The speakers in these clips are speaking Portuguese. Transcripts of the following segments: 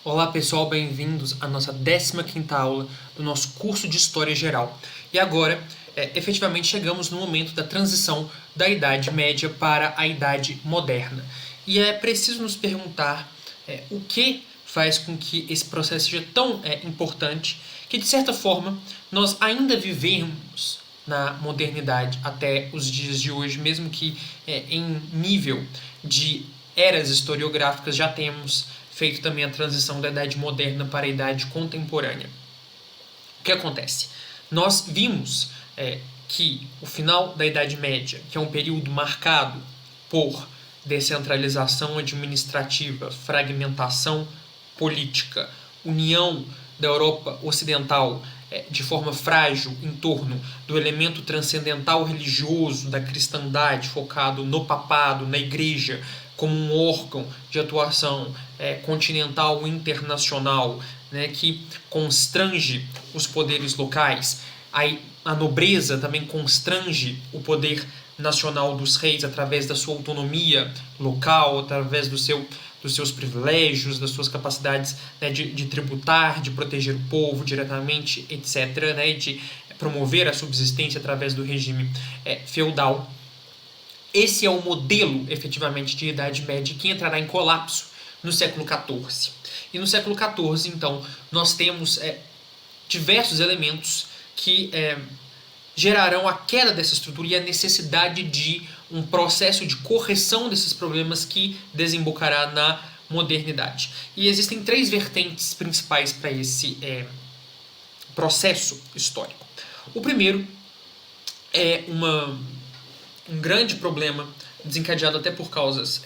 Olá pessoal, bem-vindos à nossa 15ª aula do nosso curso de História Geral. E agora, efetivamente, chegamos no momento da transição da Idade Média para a Idade Moderna. E é preciso nos perguntar o que faz com que esse processo seja tão importante que, de certa forma, nós ainda vivemos na modernidade até os dias de hoje, mesmo que em nível de eras historiográficas já temos feito também a transição da Idade Moderna para a Idade Contemporânea. O que acontece? Nós vimos que o final da Idade Média, que é um período marcado por descentralização administrativa, fragmentação política, união da Europa Ocidental de forma frágil em torno do elemento transcendental religioso da cristandade, focado no papado, na igreja, como um órgão de atuação continental e internacional, né, que constrange os poderes locais. A nobreza também constrange o poder nacional dos reis através da sua autonomia local, através dos seus privilégios, das suas capacidades, né, de tributar, de proteger o povo diretamente, etc., né, de promover a subsistência através do regime feudal. Esse é o modelo, efetivamente, de Idade Média que entrará em colapso no século XIV. E no século XIV, então, nós temos diversos elementos que gerarão a queda dessa estrutura e a necessidade de um processo de correção desses problemas que desembocará na modernidade. E existem três vertentes principais para esse processo histórico. O primeiro é um grande problema, desencadeado até por causas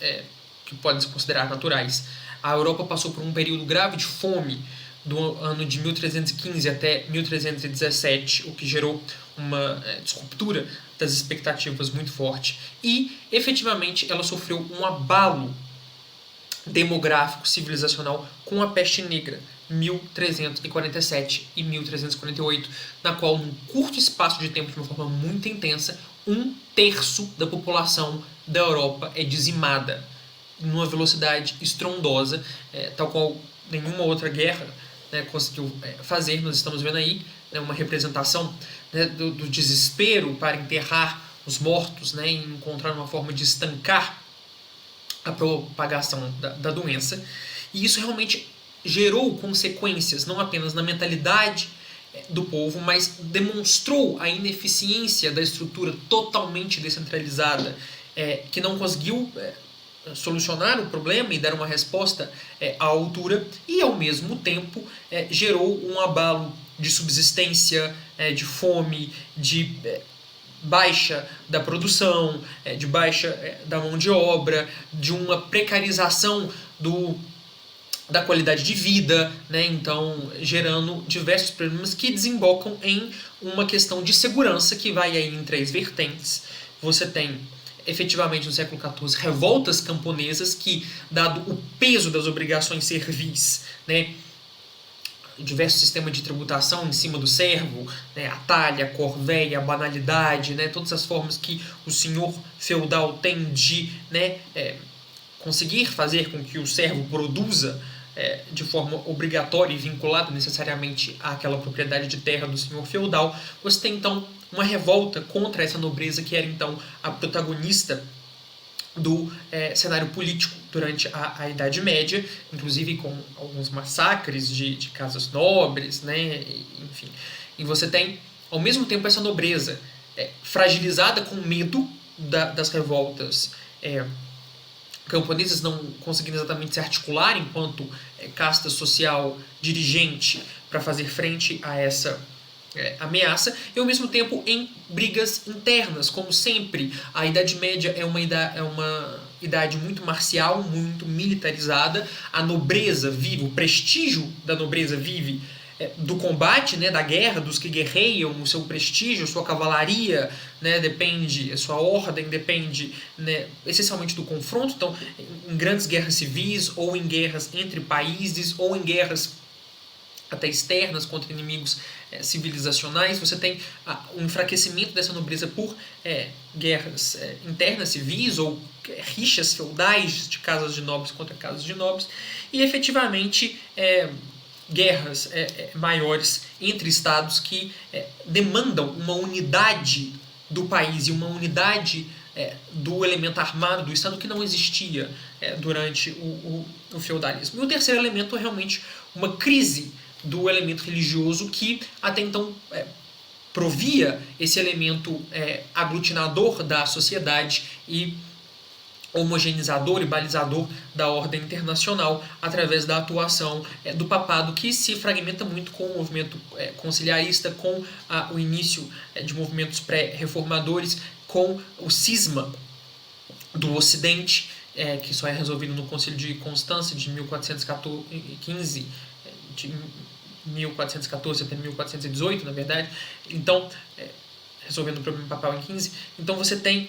que podem se considerar naturais. A Europa passou por um período grave de fome do ano de 1315 até 1317, o que gerou uma disruptura das expectativas muito forte. E, efetivamente, ela sofreu um abalo demográfico civilizacional com a peste negra, 1347 e 1348, na qual, num curto espaço de tempo, de uma forma muito intensa, 1/3 da população da Europa é dizimada numa velocidade estrondosa, tal qual nenhuma outra guerra conseguiu fazer. Nós estamos vendo aí uma representação do desespero para enterrar os mortos, e encontrar uma forma de estancar a propagação da doença. E isso realmente gerou consequências não apenas na mentalidade do povo, mas demonstrou a ineficiência da estrutura totalmente descentralizada, que não conseguiu solucionar o problema e dar uma resposta à altura, e ao mesmo tempo gerou um abalo de subsistência, de fome, de baixa da produção, de baixa da mão de obra, de uma precarização da qualidade de vida, então gerando diversos problemas que desembocam em uma questão de segurança que vai aí em três vertentes. Você tem, efetivamente, no século XIV, revoltas camponesas que, dado o peso das obrigações servis, diversos sistemas de tributação em cima do servo, a talha, a corveia, a banalidade, todas as formas que o senhor feudal tem de conseguir fazer com que o servo produza de forma obrigatória e vinculada necessariamente àquela propriedade de terra do senhor feudal. Você tem, então, uma revolta contra essa nobreza que era, então, a protagonista do cenário político durante a Idade Média, inclusive com alguns massacres de casas nobres, enfim. E você tem, ao mesmo tempo, essa nobreza fragilizada com medo das revoltas camponesas, não conseguindo exatamente se articular enquanto casta social dirigente para fazer frente a essa ameaça, e ao mesmo tempo em brigas internas. Como sempre, a Idade Média é uma idade muito marcial, muito militarizada. A nobreza vive, o prestígio da nobreza vive do combate, da guerra, dos que guerreiam, o seu prestígio, sua cavalaria, depende, sua ordem depende essencialmente do confronto. Então, em grandes guerras civis, ou em guerras entre países, ou em guerras até externas, contra inimigos civilizacionais. Você tem um enfraquecimento dessa nobreza por guerras internas, civis, ou rixas feudais de casas de nobres contra casas de nobres, e efetivamente guerras maiores entre estados que demandam uma unidade do país e uma unidade do elemento armado do Estado que não existia durante o feudalismo. E o terceiro elemento é realmente uma crise do elemento religioso que até então provia esse elemento aglutinador da sociedade e homogeneizador e balizador da ordem internacional através da atuação do papado, que se fragmenta muito com o movimento conciliarista, com o início de movimentos pré-reformadores, com o cisma do Ocidente, que só é resolvido no Concílio de Constância de 1415, de 1414 até 1418, na verdade. Então, resolvendo o problema papal em 15. Então você tem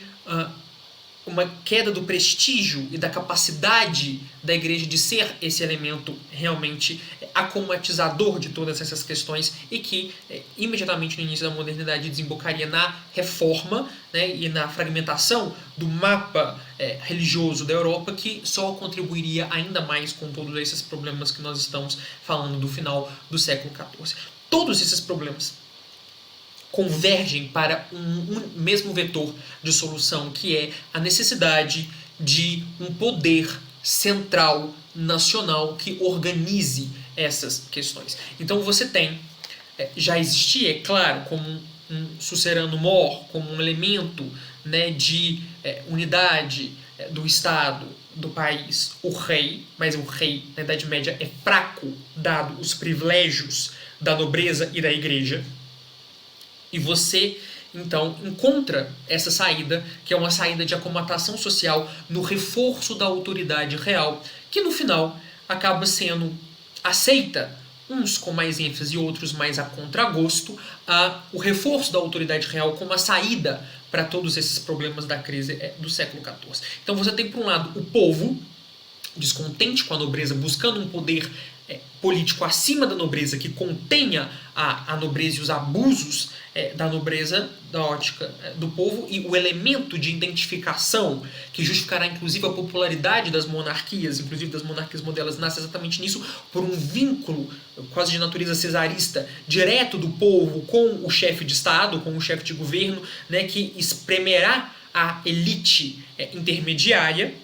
uma queda do prestígio e da capacidade da igreja de ser esse elemento realmente acomatizador de todas essas questões, e que imediatamente no início da modernidade desembocaria na reforma, né, e na fragmentação do mapa religioso da Europa, que só contribuiria ainda mais com todos esses problemas que nós estamos falando do final do século XIV. Todos esses problemas convergem para um mesmo vetor de solução, que é a necessidade de um poder central nacional que organize essas questões. Então você tem, já existia, é claro, como um sucerano mor, como um elemento, né, de unidade do Estado, do país, o rei, mas o rei na Idade Média é fraco, dado os privilégios da nobreza e da igreja. E você, então, encontra essa saída, que é uma saída de acomatação social no reforço da autoridade real, que no final acaba sendo aceita, uns com mais ênfase e outros mais a contragosto, o reforço da autoridade real como a saída para todos esses problemas da crise do século XIV. Então você tem, por um lado, o povo descontente com a nobreza, buscando um poder político acima da nobreza, que contenha a nobreza e os abusos da nobreza, da ótica do povo, e o elemento de identificação que justificará inclusive a popularidade das monarquias, inclusive das monarquias modernas, nasce exatamente nisso, por um vínculo quase de natureza cesarista direto do povo com o chefe de Estado, com o chefe de governo, né, que espremerá a elite intermediária.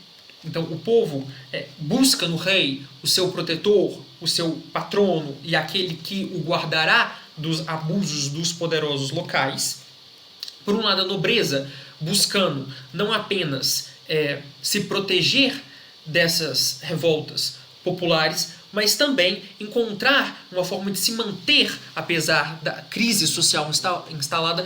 Então o povo busca no rei o seu protetor, o seu patrono e aquele que o guardará dos abusos dos poderosos locais. Por um lado, a nobreza buscando não apenas se proteger dessas revoltas populares, mas também encontrar uma forma de se manter, apesar da crise social instalada,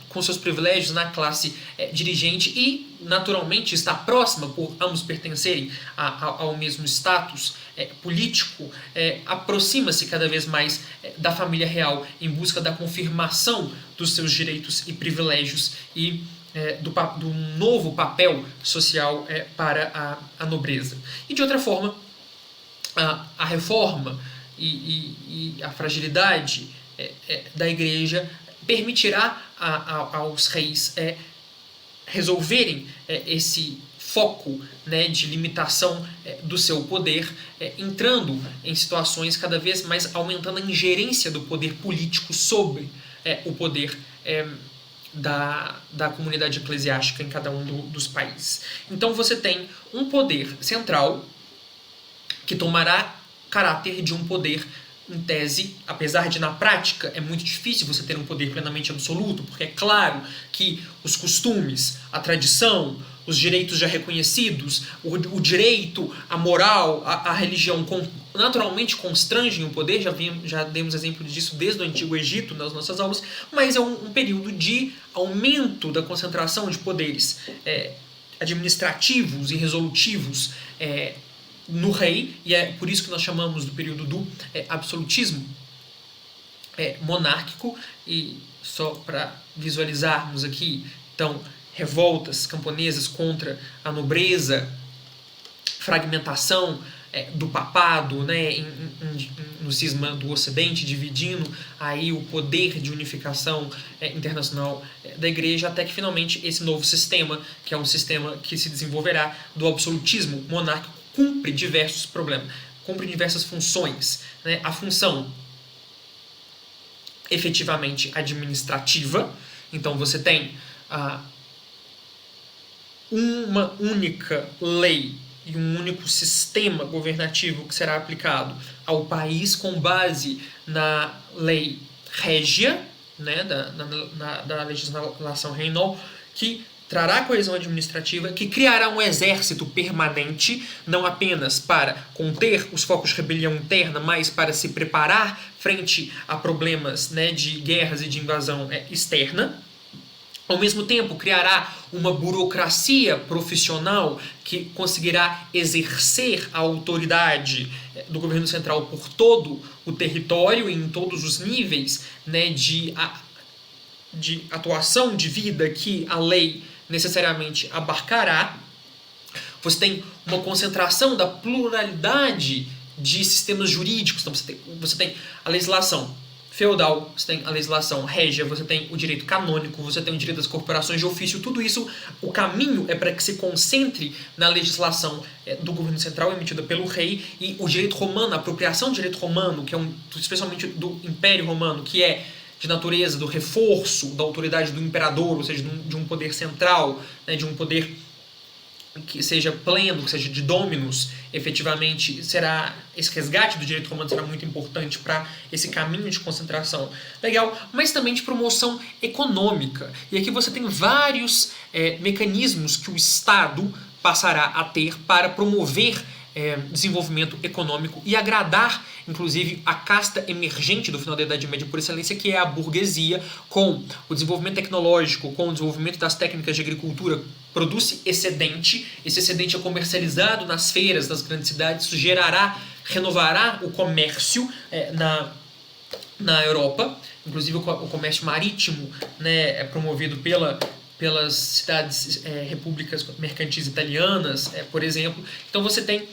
com seus privilégios na classe dirigente, e naturalmente está próxima, por ambos pertencerem ao mesmo status político, aproxima-se cada vez mais da família real em busca da confirmação dos seus direitos e privilégios e do novo papel social para a nobreza. E de outra forma, a reforma e a fragilidade da igreja permitirá aos reis resolverem esse foco, né, de limitação do seu poder, entrando em situações cada vez mais aumentando a ingerência do poder político sobre o poder da comunidade eclesiástica em cada um dos países. Então você tem um poder central que tomará caráter de um poder, em tese, apesar de na prática é muito difícil você ter um poder plenamente absoluto, porque é claro que os costumes, a tradição, os direitos já reconhecidos, o direito, a moral, a religião naturalmente constrangem o poder, já demos exemplo disso desde o Antigo Egito nas nossas aulas, mas é um período de aumento da concentração de poderes administrativos e resolutivos no rei, e é por isso que nós chamamos do período do absolutismo monárquico. E só para visualizarmos aqui, então, revoltas camponesas contra a nobreza, fragmentação do papado, né, em no cisma do Ocidente, dividindo aí o poder de unificação internacional da Igreja, até que finalmente esse novo sistema, que é um sistema que se desenvolverá do absolutismo monárquico, cumpre diversos problemas, cumpre diversas funções, né? A função efetivamente administrativa, então você tem uma única lei e um único sistema governativo que será aplicado ao país com base na lei régia, né, da legislação real, que trará coesão administrativa, que criará um exército permanente, não apenas para conter os focos de rebelião interna, mas para se preparar frente a problemas, né, de guerras e de invasão externa. Ao mesmo tempo, criará uma burocracia profissional que conseguirá exercer a autoridade do governo central por todo o território e em todos os níveis, né, de atuação de vida que a lei necessariamente abarcará. Você tem uma concentração da pluralidade de sistemas jurídicos. Então você tem a legislação feudal, você tem a legislação régia, você tem o direito canônico, você tem o direito das corporações de ofício. Tudo isso, o caminho é para que se concentre na legislação do governo central emitida pelo rei, e o direito romano, a apropriação do direito romano, que é especialmente do Império Romano, que é de natureza do reforço da autoridade do imperador, ou seja, de um poder central, né, de um poder que seja pleno, que seja de dominus, efetivamente esse resgate do direito romano será muito importante para esse caminho de concentração legal, mas também de promoção econômica. E aqui você tem vários mecanismos que o Estado passará a ter para promover desenvolvimento econômico e agradar, inclusive, a casta emergente do final da Idade Média por excelência, que é a burguesia. Com o desenvolvimento tecnológico, com o desenvolvimento das técnicas de agricultura, produz-se excedente. Esse excedente é comercializado nas feiras das grandes cidades, isso renovará o comércio na Europa. Inclusive o comércio marítimo, né, é promovido pelas cidades repúblicas mercantis italianas, por exemplo. Então você tem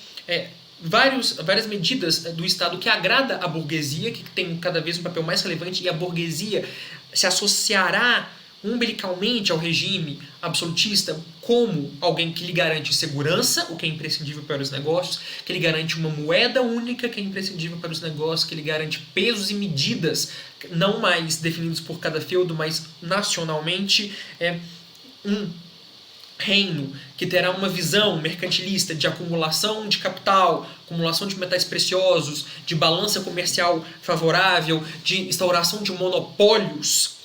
várias medidas do Estado que agrada a burguesia, que tem cada vez um papel mais relevante, e a burguesia se associará umbilicalmente ao regime absolutista como alguém que lhe garante segurança, o que é imprescindível para os negócios, que lhe garante uma moeda única, que é imprescindível para os negócios, que lhe garante pesos e medidas não mais definidos por cada feudo, mas nacionalmente. Um reino que terá uma visão mercantilista de acumulação de capital, acumulação de metais preciosos, de balança comercial favorável, de instauração de monopólios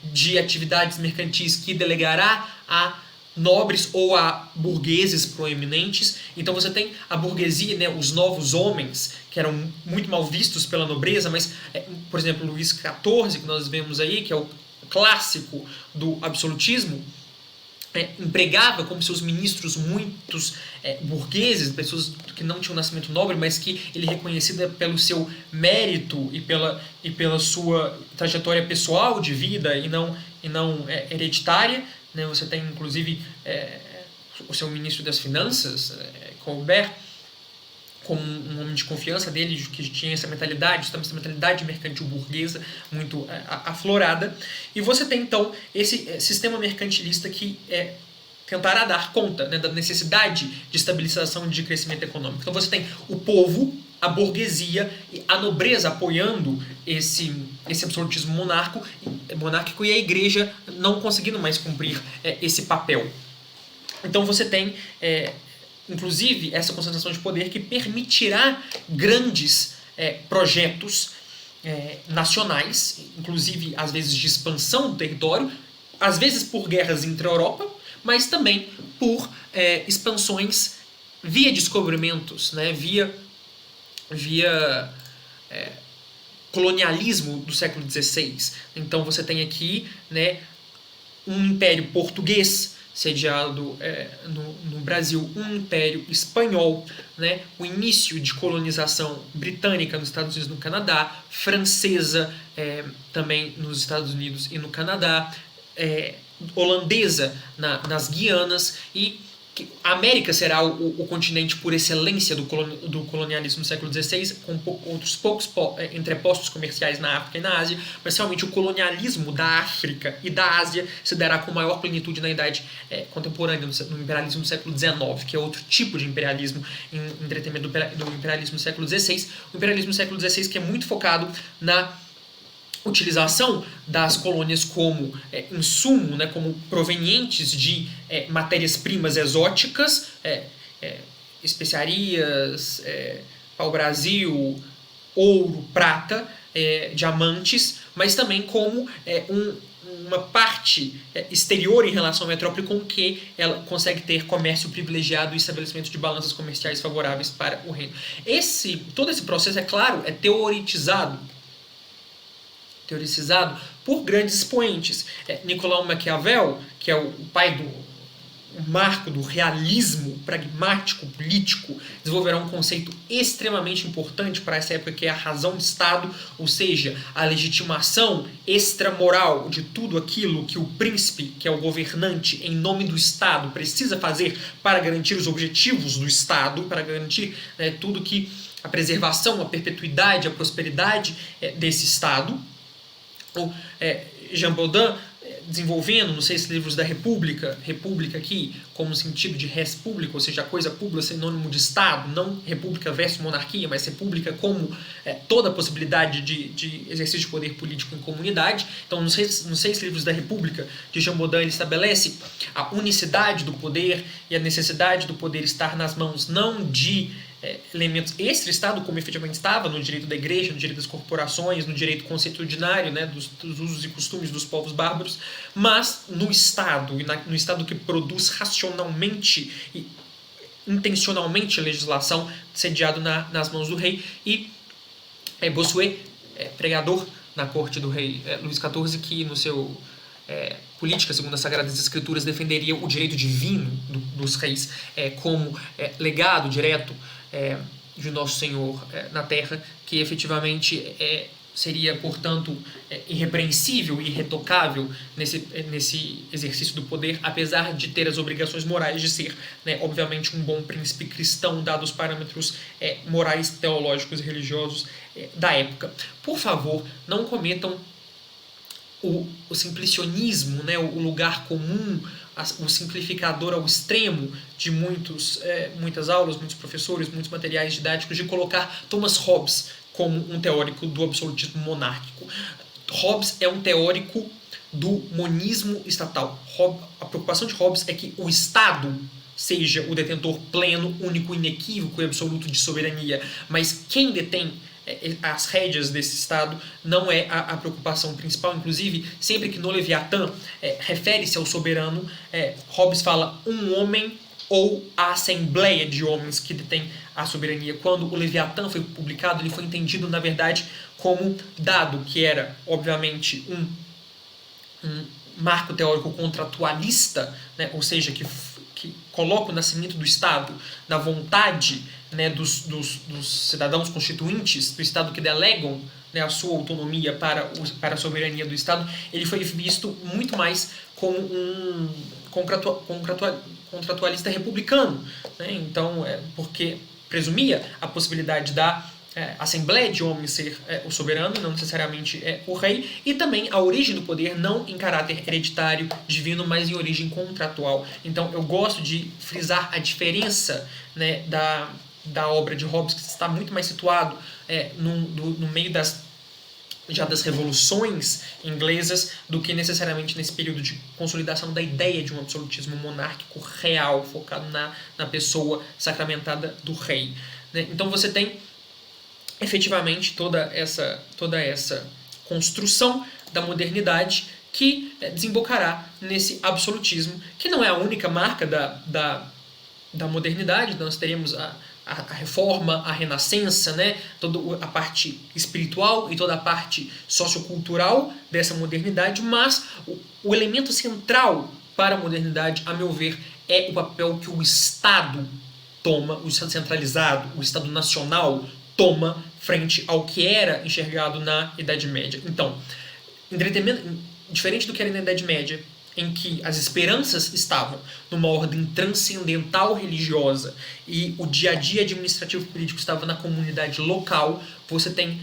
de atividades mercantis que delegará a nobres ou a burgueses proeminentes. Então você tem a burguesia, né, os novos homens, que eram muito mal vistos pela nobreza, mas, por exemplo, Luís XIV, que nós vemos aí, que é o clássico do absolutismo, empregava como seus ministros muitos burgueses, pessoas que não tinham nascimento nobre, mas que ele reconhecida pelo seu mérito e pela sua trajetória pessoal de vida e não hereditária, né? Você tem inclusive o seu ministro das Finanças, Colbert, como um homem de confiança dele, que tinha essa mentalidade mercantil burguesa muito aflorada. E você tem, então, esse sistema mercantilista que tentará dar conta, né, da necessidade de estabilização e de crescimento econômico. Então você tem o povo, a burguesia e a nobreza apoiando esse absolutismo monárquico e a igreja não conseguindo mais cumprir esse papel. Então você tem inclusive essa concentração de poder que permitirá grandes projetos nacionais, inclusive às vezes de expansão do território, às vezes por guerras intra-Europa, mas também por expansões via descobrimentos, né, via colonialismo do século XVI. Então você tem aqui, né, um império português sediado no Brasil, um império espanhol, né, o início de colonização britânica nos Estados Unidos e no Canadá, francesa também nos Estados Unidos e no Canadá, holandesa nas Guianas, e a América será o continente por excelência do colonialismo no século XVI, com outros poucos entrepostos comerciais na África e na Ásia, mas realmente o colonialismo da África e da Ásia se dará com maior plenitude na idade contemporânea, no imperialismo do século XIX, que é outro tipo de imperialismo em detrimento do imperialismo do século XVI. O imperialismo do século XVI que é muito focado na utilização das colônias como insumo, né, como provenientes de matérias-primas exóticas, especiarias, pau-brasil, ouro, prata, diamantes, mas também como uma parte exterior em relação à metrópole com que ela consegue ter comércio privilegiado e estabelecimento de balanças comerciais favoráveis para o reino. Todo esse processo, é claro, é teoretizado por grandes expoentes. Nicolau Maquiavel, que é o pai o marco do realismo pragmático político, desenvolverá um conceito extremamente importante para essa época, que é a razão de Estado, ou seja, a legitimação extramoral de tudo aquilo que o príncipe, que é o governante, em nome do Estado, precisa fazer para garantir os objetivos do Estado, para garantir tudo que a preservação, a perpetuidade, a prosperidade desse Estado. O Jean Baudin desenvolvendo nos 6 livros da República aqui como sentido de res pública, ou seja, a coisa pública sinônimo de Estado, não república versus monarquia, mas república como toda a possibilidade de exercício de poder político em comunidade. Então, nos 6 livros da República de Jean Baudin, ele estabelece a unicidade do poder e a necessidade do poder estar nas mãos não de elementos extra-Estado, como efetivamente estava no direito da igreja, no direito das corporações, no direito consuetudinário, né, dos usos e costumes dos povos bárbaros, mas no Estado, e no Estado que produz racionalmente e intencionalmente a legislação, sediado nas mãos do rei. E Bossuet, pregador na corte do rei Luís XIV, que no seu Política segundo as Sagradas Escrituras defenderia o direito divino dos reis como legado direto de Nosso Senhor na Terra, que efetivamente seria, portanto, irrepreensível e irretocável nesse exercício do poder, apesar de ter as obrigações morais de ser, obviamente, um bom príncipe cristão, dado os parâmetros morais, teológicos e religiosos da época. Por favor, não cometam o simplicionismo, o lugar comum, o simplificador ao extremo de muitas aulas, muitos professores, muitos materiais didáticos, de colocar Thomas Hobbes como um teórico do absolutismo monárquico. Hobbes é um teórico do monismo estatal. A preocupação de Hobbes é que o Estado seja o detentor pleno, único, inequívoco e absoluto de soberania, mas quem detém as rédeas desse Estado não é a preocupação principal. Inclusive, sempre que no Leviatã refere-se ao soberano, Hobbes fala um homem ou a assembleia de homens que detém a soberania. Quando o Leviatã foi publicado, ele foi entendido, na verdade, como dado que era, obviamente, um marco teórico contratualista, ou seja, que coloca o nascimento do Estado na vontade dos cidadãos constituintes do Estado, que delegam a sua autonomia para a soberania do Estado. Ele foi visto muito mais como um contratualista republicano, então, porque presumia a possibilidade da assembleia de homens ser o soberano, não necessariamente o rei, e também a origem do poder não em caráter hereditário, divino, mas em origem contratual. Então eu gosto de frisar a diferença da obra de Hobbes, que está muito mais situado no meio das revoluções inglesas do que necessariamente nesse período de consolidação da ideia de um absolutismo monárquico real, focado na pessoa sacramentada do rei. Então você tem efetivamente toda essa construção da modernidade que desembocará nesse absolutismo, que não é a única marca da modernidade. Nós teremos a reforma, a renascença, toda a parte espiritual e toda a parte sociocultural dessa modernidade, mas o elemento central para a modernidade, a meu ver, é o papel que o Estado toma, o Estado centralizado, o Estado nacional toma frente ao que era enxergado na Idade Média. Então, entretenimento, diferente do que era na Idade Média, em que as esperanças estavam numa ordem transcendental religiosa e o dia a dia administrativo político estava na comunidade local, você tem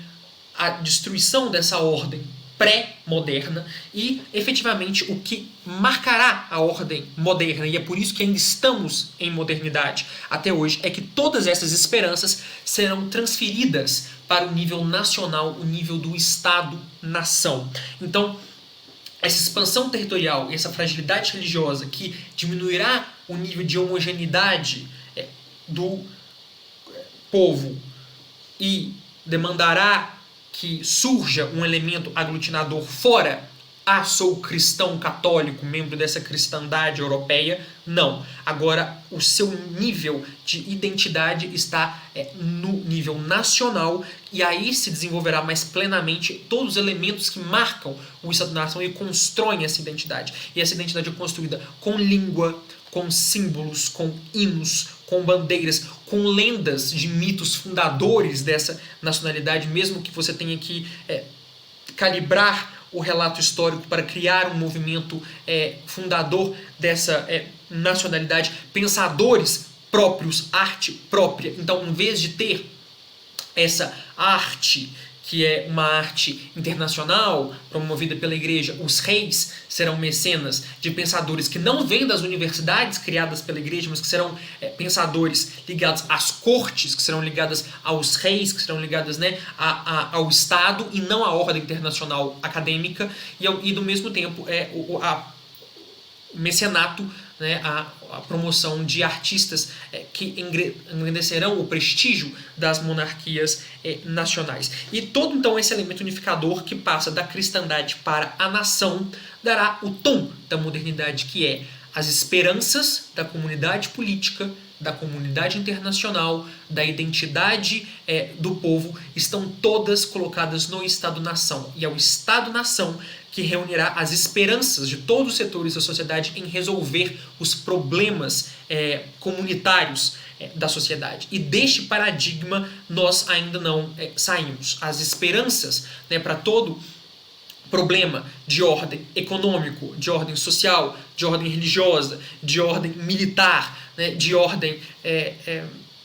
a destruição dessa ordem pré-moderna e, efetivamente, o que marcará a ordem moderna, e é por isso que ainda estamos em modernidade até hoje, é que todas essas esperanças serão transferidas para o nível nacional, o nível do Estado-nação. Então, essa expansão territorial e essa fragilidade religiosa que diminuirá o nível de homogeneidade do povo e demandará que surja um elemento aglutinador fora, sou cristão católico, membro dessa cristandade europeia. Não. Agora, o seu nível de identidade está no nível nacional e aí se desenvolverá mais plenamente todos os elementos que marcam o Estado-nação e constroem essa identidade. E essa identidade é construída com língua, com símbolos, com hinos, com bandeiras, com lendas de mitos fundadores dessa nacionalidade, mesmo que você tenha que calibrar o relato histórico para criar um movimento fundador dessa nacionalidade, pensadores próprios, arte própria. Então, em vez de ter essa arte, que é uma arte internacional promovida pela igreja, os reis serão mecenas de pensadores que não vêm das universidades criadas pela igreja, mas que serão pensadores ligados às cortes, que serão ligadas aos reis, que serão ligadas ao Estado e não à ordem internacional acadêmica, e do mesmo tempo o mecenato, a promoção de artistas que engrandecerão o prestígio das monarquias nacionais. E todo, então, esse elemento unificador que passa da cristandade para a nação dará o tom da modernidade, que é as esperanças da comunidade política, da comunidade internacional, da identidade do povo, estão todas colocadas no Estado-nação. E é o Estado-nação que reunirá as esperanças de todos os setores da sociedade em resolver os problemas comunitários da sociedade. E deste paradigma nós ainda não saímos. As esperanças para todo problema de ordem econômico, de ordem social, de ordem religiosa, de ordem militar, de ordem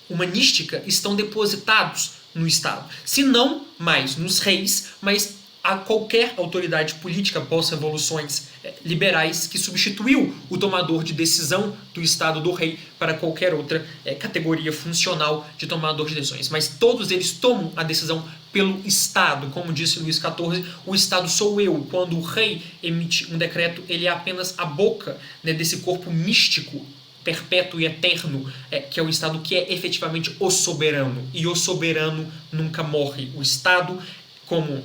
humanística, estão depositados no Estado. Se não mais nos reis, mas a qualquer autoridade política pós-revoluções liberais que substituiu o tomador de decisão do Estado, do rei, para qualquer outra categoria funcional de tomador de decisões. Mas todos eles tomam a decisão pelo Estado. Como disse Luís XIV, o Estado sou eu. Quando o rei emite um decreto, ele é apenas a boca desse corpo místico, perpétuo e eterno, que é o Estado, que é efetivamente o soberano. E o soberano nunca morre. O Estado, como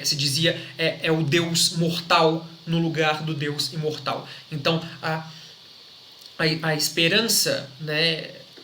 se dizia, é o Deus mortal no lugar do Deus imortal. Então, a esperança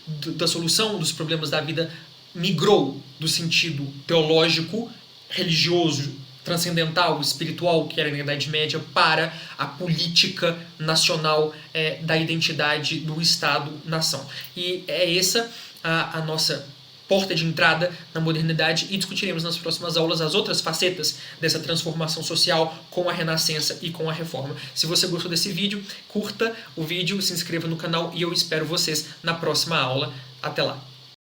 da solução dos problemas da vida migrou do sentido teológico, religioso, transcendental, espiritual, que era na Idade Média, para a política nacional da identidade do Estado-nação. E é essa a nossa porta de entrada na modernidade, e discutiremos nas próximas aulas as outras facetas dessa transformação social com a Renascença e com a Reforma. Se você gostou desse vídeo, curta o vídeo, se inscreva no canal e eu espero vocês na próxima aula. Até lá!